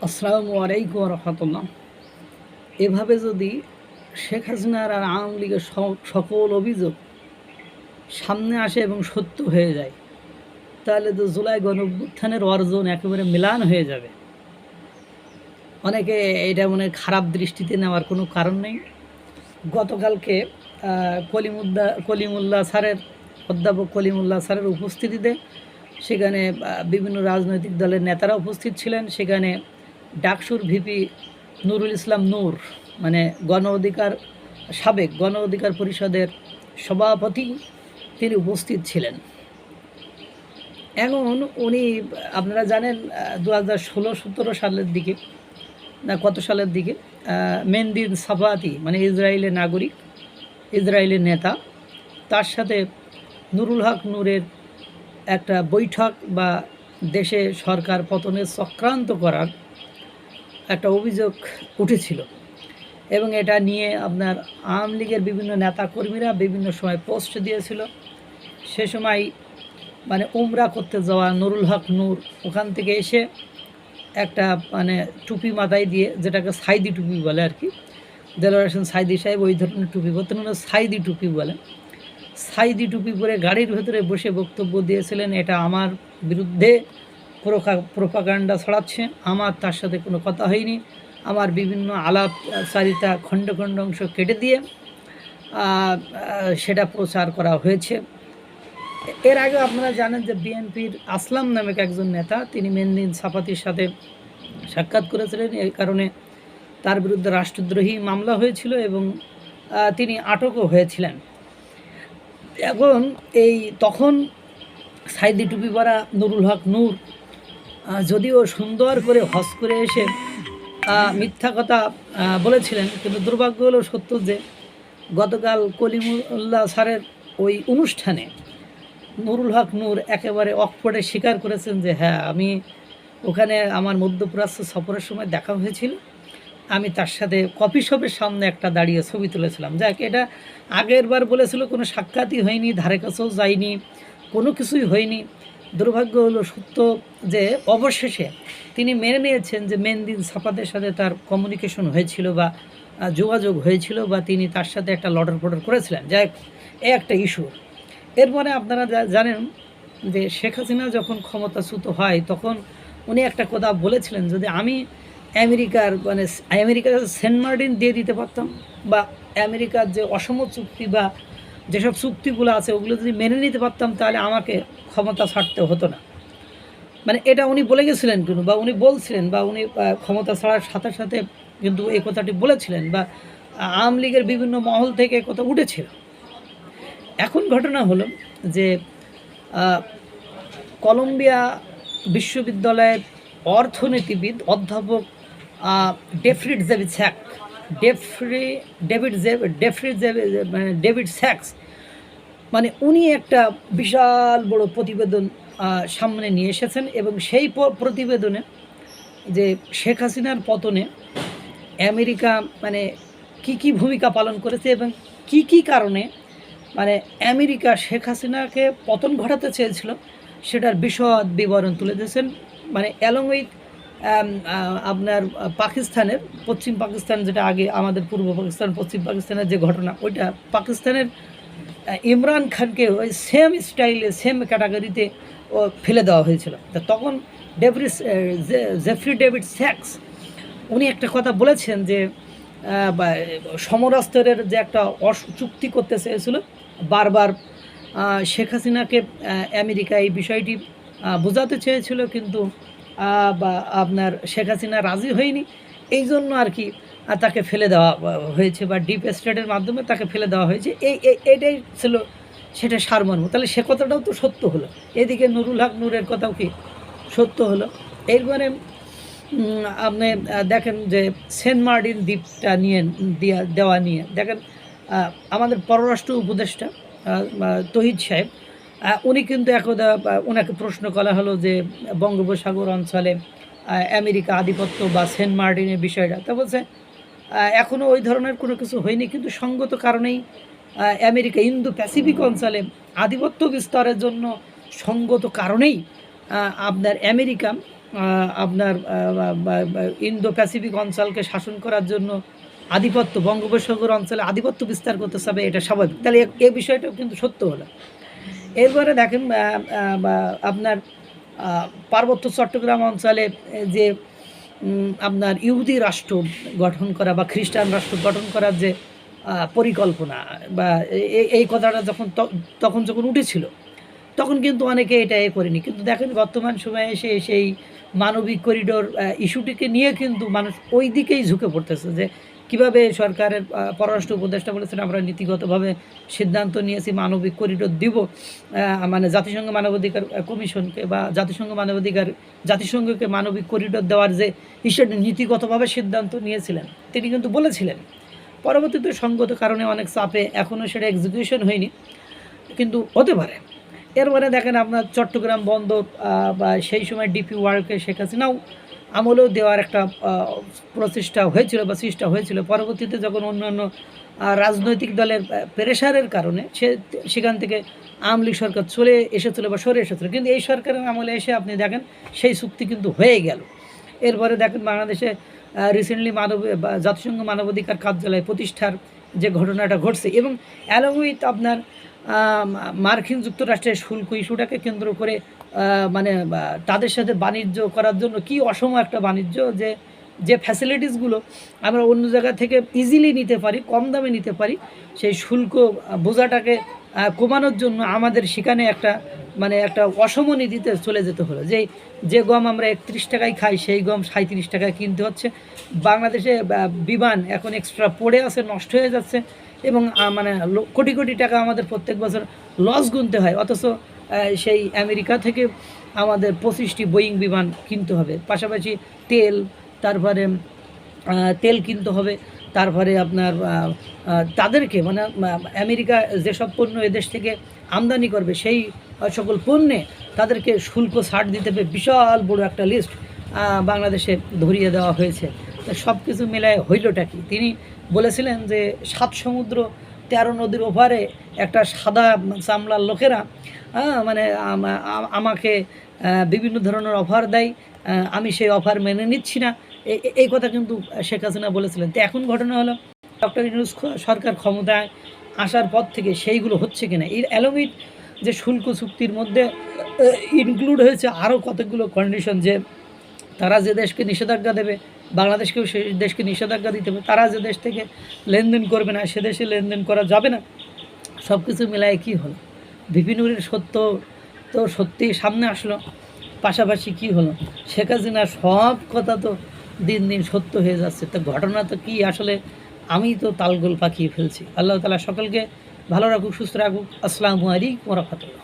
আসসালামু আলাইকুম রহমতুল্লাহ। এভাবে যদি শেখ হাসিনার আর আওয়ামী লীগের সকল অভিযোগ সামনে আসে এবং সত্য হয়ে যায়, তাহলে তো জুলাই গণঅভ্যুত্থানের অর্জন একেবারে ম্লান হয়ে যাবে। অনেকে এটা মনে খারাপ দৃষ্টিতে নেওয়ার কোনো কারণ নেই। গতকালকে কলিমুল্লাহ স্যারের অধ্যাপক কলিমুল্লাহ স্যারের উপস্থিতিতে সেখানে বিভিন্ন রাজনৈতিক দলের নেতারা উপস্থিত ছিলেন। সেখানে ডাকসুর ভিপি নুরুল ইসলাম নূর, মানে সাবেক গণ অধিকার পরিষদের সভাপতি, তিনি উপস্থিত ছিলেন। এখন উনি, আপনারা জানেন, 2016-17 সালের দিকে না কত সালের দিকে মেনদিন সাফাতি, মানে ইসরায়েলের নাগরিক, ইসরায়েলের নেতা, তার সাথে নুরুল হক নূরের একটা বৈঠক বা দেশে সরকার পতনের চক্রান্ত করার একটা অভিযোগ উঠেছিল। এবং এটা নিয়ে আপনার আওয়ামী লীগের বিভিন্ন নেতাকর্মীরা বিভিন্ন সময় পোস্ট দিয়েছিল। সে সময় মানে উমরা করতে যাওয়া নুরুল হক নূর ওখান থেকে এসে একটা মানে টুপি মাথায় দিয়ে, যেটাকে সাইদি টুপি বলে আর কি, দেলোয়ার হোসেন সাইদি সাহেব ওই ধরনের টুপি পরতেন, সাইদি টুপি বলে। সাইদি টুপি পরে গাড়ির ভেতরে বসে বক্তব্য দিয়েছিলেন, এটা আমার বিরুদ্ধে প্রোপাগান্ডা ছড়াচ্ছে, আমার তার সাথে কোনো কথা হয়নি, আমার বিভিন্ন আলাপচারিতা খণ্ড খণ্ড অংশ কেটে দিয়ে সেটা প্রচার করা হয়েছে। এর আগে আপনারা জানেন যে বিএনপির আসলাম নামক একজন নেতা, তিনি মেনদিন সাফাতির সাথে সাক্ষাৎ করেছিলেন। এই কারণে তার বিরুদ্ধে রাষ্ট্রদ্রোহী মামলা হয়েছিল এবং তিনি আটকও হয়েছিলেন। এখন তখন সাইদি টুপি পরা নুরুল হক নূর যদিও সুন্দর করে হজ করে এসে মিথ্যা কথা বলেছিলেন, কিন্তু দুর্ভাগ্য হলো সত্য যে গতকাল কলিমুল্লাহ স্যারের ওই অনুষ্ঠানে নুরুল হক নূর একেবারে অকপটে স্বীকার করেছেন যে হ্যাঁ, আমি ওখানে আমার মধ্যপ্রাচ্য সফরের সময় দেখা হয়েছিল, আমি তার সাথে কফি শপের সামনে একটা দাঁড়িয়ে ছবি তুলেছিলাম। যাক, এটা আগের বার বলেছিল, কোনো সাক্ষাৎই হয়নি, ধারে কাছেও যায়নি, কোনো কিছুই হয়নি। দুর্ভাগ্য হলো সত্য যে অবশেষে তিনি মেনে নিয়েছেন যে মেনদিন সাফাতের সাথে তার কমিউনিকেশন হয়েছিল বা যোগাযোগ হয়েছিল, বা তিনি তার সাথে একটা লটর পটর করেছিলেন। যাই, এ একটা ইস্যু। এরপরে আপনারা জানেন যে শেখ হাসিনা যখন ক্ষমতাচ্যুত হয় তখন উনি একটা কথা বলেছিলেন, যদি আমি আমেরিকার সেন্ট মার্টিন দিয়ে দিতে পারতাম, বা আমেরিকার যে অসম চুক্তি বা যেসব চুক্তিগুলো আছে ওগুলো যদি মেনে নিতে পারতাম, তাহলে আমাকে ক্ষমতা ছাড়তে হতো না। মানে এটা উনি বলে গেছিলেন কিন্তু, বা উনি বলছিলেন, বা উনি ক্ষমতা ছাড়ার সাথে সাথে কিন্তু এই কথাটি বলেছিলেন, বা আওয়ামী লীগের বিভিন্ন মহল থেকে কথা উঠেছিল। এখন ঘটনা হলো যে কলম্বিয়া বিশ্ববিদ্যালয়ের অর্থনীতিবিদ অধ্যাপক ডেভিড স্যাক্স, মানে উনি একটা বিশাল বড় প্রতিবেদন সামনে নিয়ে এসেছেন। এবং সেই প্রতিবেদনে যে শেখ হাসিনার পতনে আমেরিকা মানে কি ভূমিকা পালন করেছে এবং কি কারণে মানে আমেরিকা শেখ হাসিনাকে পতন ঘটাতে চেয়েছিল, সেটার বিশদ বিবরণ তুলে দিয়েছেন। মানে অ্যালং উইথ আপনার পাকিস্তানের, পশ্চিম পাকিস্তান, যেটা আগে আমাদের পূর্ব পাকিস্তান পশ্চিম পাকিস্তানের যে ঘটনা, ওইটা পাকিস্তানের ইমরান খানকে ওই সেম স্টাইলে সেম ক্যাটাগরিতে ফেলে দেওয়া হয়েছিল। তা তখন জেফ্রি ডেভিড স্যাক্স উনি একটা কথা বলেছেন যে সমরাস্তরের যে একটা চুক্তি করতে চেয়েছিল, বারবার শেখ হাসিনাকে আমেরিকা এই বিষয়টি বোঝাতে চেয়েছিল, কিন্তু আপনার শেখ হাসিনা রাজি হয়নি। এই জন্য আর কি তাকে ফেলে দেওয়া হয়েছে, বা ডিপ স্টেটের মাধ্যমে তাকে ফেলে দেওয়া হয়েছে। এইটাই ছিল সেটা সারমর্ম। তাহলে সে কথাটাও তো সত্য হলো, এদিকে নুরুল হক নূরের কথাও কি সত্য হলো। এরপরে আপনি দেখেন যে সেন্ট মার্টিন দ্বীপটা দেওয়া নিয়ে দেখেন, আমাদের পররাষ্ট্র উপদেষ্টা তহিদ সাহেব, উনি কিন্তু একদা ওনাকে প্রশ্ন করা হলো যে বঙ্গোপসাগর অঞ্চলে আমেরিকা আধিপত্য বা সেন্ট মার্টিনের বিষয়টা, তা বলছে এখনও ওই ধরনের কোনো কিছু হয়নি, কিন্তু সঙ্গত কারণেই আমেরিকা ইন্দো প্যাসিফিক অঞ্চলে আধিপত্য বিস্তারের জন্য সঙ্গত কারণেই আপনার আমেরিকা আপনার ইন্দো প্যাসিফিক অঞ্চলকে শাসন করার জন্য আধিপত্য, বঙ্গোপসাগর অঞ্চলে আধিপত্য বিস্তার করতে হবে, এটা স্বাভাবিক। তাহলে এই বিষয়টাও কিন্তু সত্য হলো। এরপরে দেখেন আপনার পার্বত্য চট্টগ্রাম অঞ্চলে যে আপনার ইহুদি রাষ্ট্র গঠন করা বা খ্রিস্টান রাষ্ট্র গঠন করার যে পরিকল্পনা বা এই কথাটা তখন যখন উঠেছিল, তখন কিন্তু অনেকে এটা করেনি। কিন্তু দেখেন বর্তমান সময়ে এসে সেই মানবিক করিডোর ইস্যুটিকে নিয়ে কিন্তু মানুষ ওই দিকেই ঝুঁকে পড়তেছে, যে কীভাবে সরকারের পররাষ্ট্র উপদেষ্টা বলেছেন আমরা নীতিগতভাবে সিদ্ধান্ত নিয়েছি মানবিক করিডোর দিব, মানে জাতিসংঘ মানবাধিকার কমিশনকে বা জাতিসংঘকে মানবিক করিডোর দেওয়ার যে ইস্যুটি নীতিগতভাবে সিদ্ধান্ত নিয়েছিলেন, তিনি কিন্তু বলেছিলেন। পরবর্তীতে সঙ্গত কারণে অনেক চাপে এখনও সেটা এক্সিকিউশন হয়নি, কিন্তু হতে পারে। এরপরে দেখেন আপনার চট্টগ্রাম বন্দর বা সেই সময় ডিপি ওয়ার্ল্ডকে শেখ হাসিনাও আমলেও দেওয়ার একটা প্রচেষ্টা হয়েছিল বা চেষ্টা হয়েছিল। পরবর্তীতে যখন অন্যান্য রাজনৈতিক দলের প্রেশারের কারণে সেখান থেকে আওয়ামী লীগ সরকার চলে এসেছিলো বা সরে এসেছিলো, কিন্তু এই সরকারের আমলে এসে আপনি দেখেন সেই চুক্তি কিন্তু হয়ে গেল। এরপরে দেখেন বাংলাদেশে রিসেন্টলি জাতিসংঘ মানবাধিকার কার্যালয় প্রতিষ্ঠার যে ঘটনাটা ঘটছে, এবং অ্যালং উইথ আপনার মার্কিন যুক্তরাষ্ট্রের শুল্ক ইস্যুটাকে কেন্দ্র করে মানে তাদের সাথে বাণিজ্য করার জন্য কি অসম একটা বাণিজ্য, যে ফ্যাসিলিটিসগুলো আমরা অন্য জায়গা থেকে ইজিলি নিতে পারি, কম দামে নিতে পারি, সেই শুল্ক বোঝাটাকে কমানোর জন্য আমাদের সেখানে একটা অসম নীতিতে চলে যেতে হলো। যে গম আমরা 31 টাকায় খাই সেই গম 37 টাকায় কিনতে হচ্ছে। বাংলাদেশে বিমান এখন এক্সট্রা পড়ে আছে, নষ্ট হয়ে যাচ্ছে, এবং মানে কোটি কোটি টাকা আমাদের প্রত্যেক বছর লস গুনতে হয়, অথচ সেই আমেরিকা থেকে আমাদের 25টি বোয়িং বিমান কিনতে হবে। পাশাপাশি তারপরে তেল কিনতে হবে, তারপরে আপনার তাদেরকে মানে আমেরিকা যেসব পণ্য এদেশ থেকে আমদানি করবে সেই সকল পণ্যে তাদেরকে শুল্ক ছাড় দিতে হবে। বিশাল বড় একটা লিস্ট বাংলাদেশে ধরিয়ে দেওয়া হয়েছে। সব কিছু মেলায় হইলটা কি? তিনি বলেছিলেন যে 7 সমুদ্র 13 নদীর ওপারে একটা সাদা চামড়ার লোকেরা মানে আমাকে বিভিন্ন ধরনের অফার দেয়, আমি সেই অফার মেনে নিচ্ছি না, এই কথা কিন্তু শেখ হাসিনা বলেছিলেন। তো এখন ঘটনা হলো ডক্টর ইউনূস সরকার ক্ষমতায় আসার পর থেকে সেইগুলো হচ্ছে কিনা। এই অ্যালোমিট যে শুল্ক চুক্তির মধ্যে ইনক্লুড হয়েছে আরও কতগুলো কন্ডিশন, যে তারা যে দেশকে নিষেধাজ্ঞা দেবে বাংলাদেশকেও সেই দেশকে নিষেধাজ্ঞা দিতে হবে, তারা যে দেশ থেকে লেনদেন করবে না সে দেশে লেনদেন করা যাবে না। সব কিছু মিলায় কী হলো, বিপিনুরের সত্য তো সত্যি সামনে আসলো, পাশাপাশি কি হলো, শেখ হাসিনার সব কথা তো দিন দিন সত্য হয়ে যাচ্ছে। তো ঘটনা তো কী আসলে আমি তো তালগোল পাকিয়ে ফেলছি। আল্লাহ তাআলা সকলকে ভালো রাখুক, সুস্থ রাখুক। আসসালামু আলাইকুম ওয়া রাহমাতুল্লাহ।